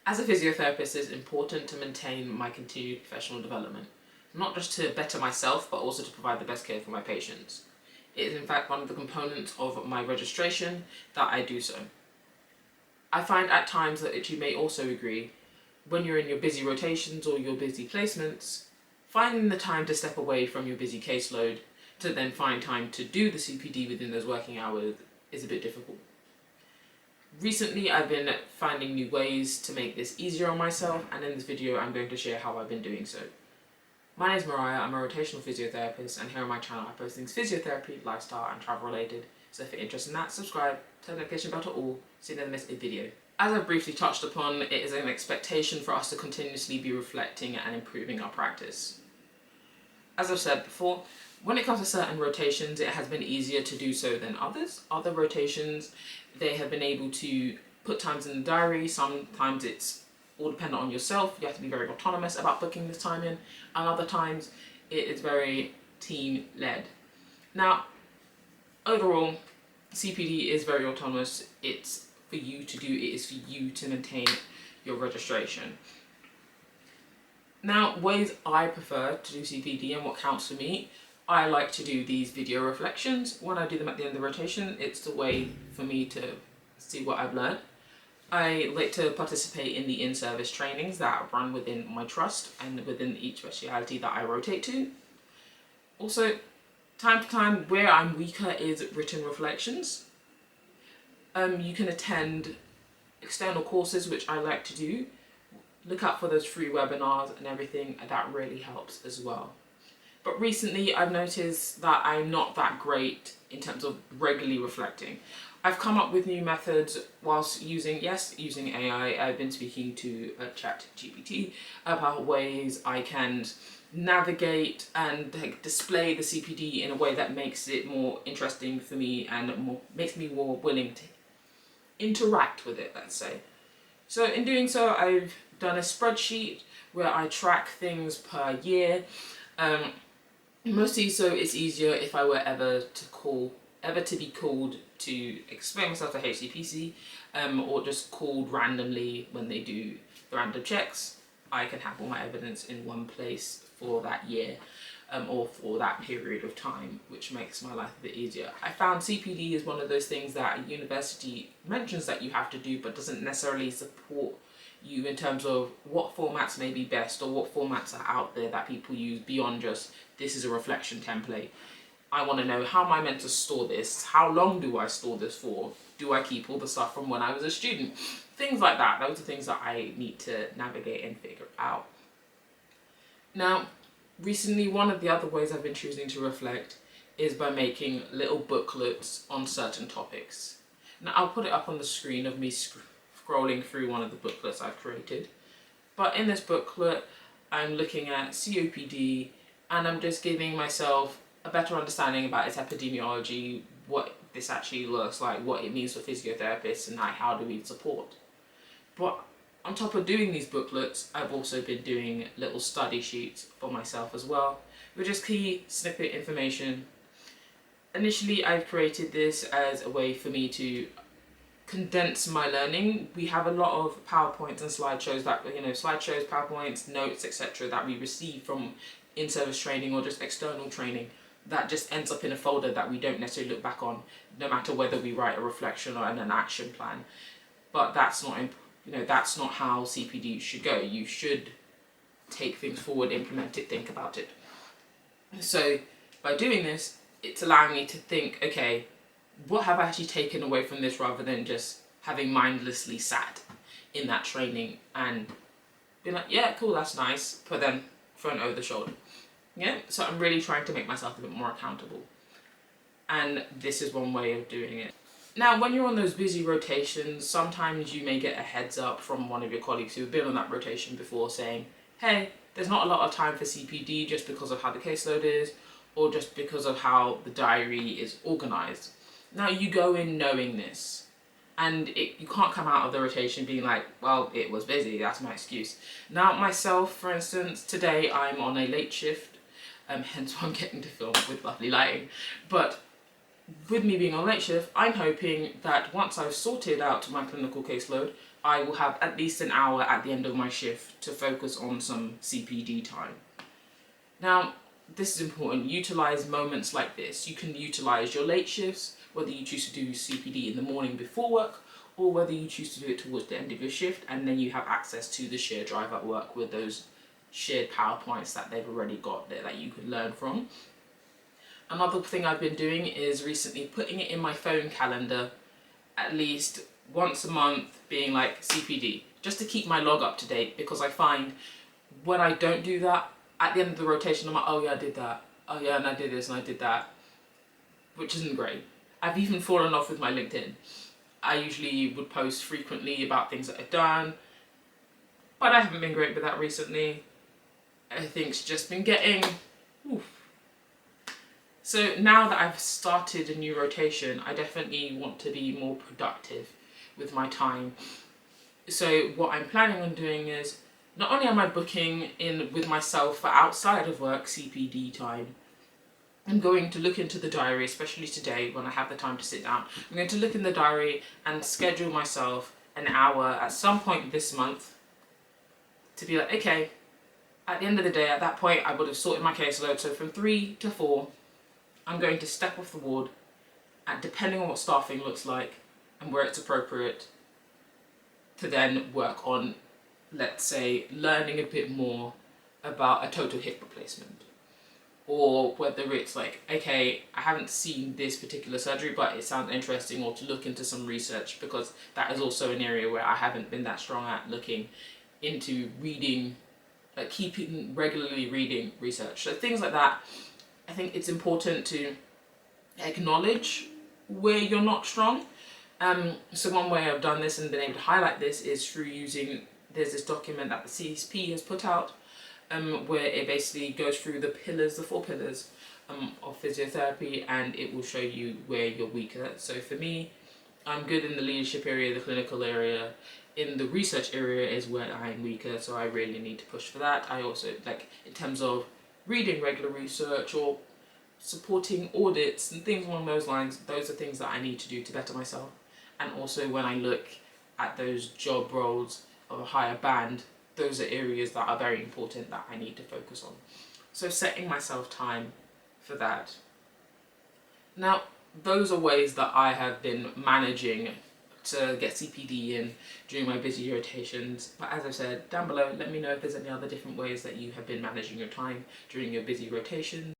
As a physiotherapist, it's important to maintain my continued professional development, not just to better myself, but also to provide the best care for my patients. It is in fact one of the components of my registration that I do so. I find at times that you may also agree, when you're in your busy rotations or your busy placements, finding the time to step away from your busy caseload to then find time to do the CPD within those working hours is a bit difficult. Recently, I've been finding new ways to make this easier on myself, and in this video I'm going to share how I've been doing so. My name is Mariah, I'm a rotational physiotherapist, and here on my channel I post things physiotherapy, lifestyle and travel related, so if you're interested in that, subscribe, turn the notification bell to all so you never miss a video. As I've briefly touched upon, it is an expectation for us to continuously be reflecting and improving our practice. As I've said before, when it comes to certain rotations, it has been easier to do so than others. Other rotations, they have been able to put times in the diary. Sometimes it's all dependent on yourself. You have to be very autonomous about booking this time in. And other times, it is very team-led. Now, overall, CPD is very autonomous. It's for you to do. It is for you to maintain your registration. Now, ways I prefer to do CPD and what counts for me, I like to do these video reflections. When I do them at the end of the rotation, it's the way for me to see what I've learned. I like to participate in the in-service trainings that run within my trust and within each speciality that I rotate to. Also, time to time, where I'm weaker is written reflections. You can attend external courses, which I like to do. Look out for those free webinars and everything, and that really helps as well. But recently I've noticed that I'm not that great in terms of regularly reflecting. I've come up with new methods whilst using AI. I've been speaking to ChatGPT about ways I can navigate and display the CPD in a way that makes it more interesting for me and makes me more willing to interact with it, let's say. So in doing so, I've done a spreadsheet where I track things per year. Mostly so it's easier if I were ever to be called to explain myself to HCPC, or just called randomly when they do the random checks. I can have all my evidence in one place for that year, or for that period of time, which makes my life a bit easier. I found CPD is one of those things that a university mentions that you have to do, but doesn't necessarily support you in terms of what formats may be best or what formats are out there that people use beyond just this is a reflection template. I want to know, how am I meant to store this? How long do I store this for? Do I keep all the stuff from when I was a student? Things like that. Those are things that I need to navigate and figure out. Now, recently, one of the other ways I've been choosing to reflect is by making little booklets on certain topics. Now, I'll put it up on the screen of me scrolling through one of the booklets I've created. But in this booklet, I'm looking at COPD, and I'm just giving myself a better understanding about its epidemiology, what this actually looks like, what it means for physiotherapists, and like how do we support. But on top of doing these booklets, I've also been doing little study sheets for myself as well, which is key snippet information. Initially, I've created this as a way for me to condense my learning. We have a lot of PowerPoints and slideshows PowerPoints, notes, etc. that we receive from in-service training or just external training that just ends up in a folder that we don't necessarily look back on, no matter whether we write a reflection or an action plan. But that's not, that's not how CPD should go. You should take things forward, implement it, think about it. So by doing this, it's allowing me to think, okay, what have I actually taken away from this, rather than just having mindlessly sat in that training and been like, yeah, cool, that's nice, but then thrown over the shoulder. Yeah, so I'm really trying to make myself a bit more accountable. And this is one way of doing it. Now, when you're on those busy rotations, sometimes you may get a heads up from one of your colleagues who've been on that rotation before saying, hey, there's not a lot of time for CPD just because of how the caseload is, or just because of how the diary is organised. Now, you go in knowing this, and you can't come out of the rotation being like, well, it was busy, that's my excuse. Now, myself, for instance, today I'm on a late shift, hence why I'm getting to film with lovely lighting. But with me being on late shift, I'm hoping that once I've sorted out my clinical caseload, I will have at least an hour at the end of my shift to focus on some CPD time. Now, this is important. Utilize moments like this. You can utilize your late shifts, whether you choose to do CPD in the morning before work, or whether you choose to do it towards the end of your shift, and then you have access to the shared drive at work with those shared PowerPoints that they've already got there that you could learn from. Another thing I've been doing is recently putting it in my phone calendar at least once a month, being like CPD, just to keep my log up to date, because I find when I don't do that, at the end of the rotation, I'm like, oh yeah, I did that. Oh yeah, and I did this and I did that, which isn't great. I've even fallen off with my LinkedIn. I usually would post frequently about things that I've done, but I haven't been great with that recently. I think it's just been getting... Oof. So now that I've started a new rotation, I definitely want to be more productive with my time. So what I'm planning on doing is, not only am I booking in with myself for outside of work CPD time, I'm going to look into the diary, especially today when I have the time to sit down. I'm going to look in the diary and schedule myself an hour at some point this month to be like, okay, at the end of the day, at that point, I would have sorted my caseload. So from 3 to 4, I'm going to step off the ward, and depending on what staffing looks like and where it's appropriate, to then work on, let's say, learning a bit more about a total hip replacement. Or whether it's like, okay, I haven't seen this particular surgery, but it sounds interesting, or to look into some research, because that is also an area where I haven't been that strong at looking into reading, like keeping regularly reading research. So things like that, I think it's important to acknowledge where you're not strong. So one way I've done this and been able to highlight this is through using, there's this document that the CSP has put out, where it basically goes through the pillars, the 4 pillars of physiotherapy, and it will show you where you're weaker. So for me, I'm good in the leadership area, the clinical area. In the research area is where I'm weaker, so I really need to push for that. I also, like, in terms of reading regular research or supporting audits and things along those lines, those are things that I need to do to better myself. And also when I look at those job roles of a higher band, those are areas that are very important that I need to focus on. So setting myself time for that. Now, those are ways that I have been managing to get CPD in during my busy rotations. But as I said, down below, let me know if there's any other different ways that you have been managing your time during your busy rotations.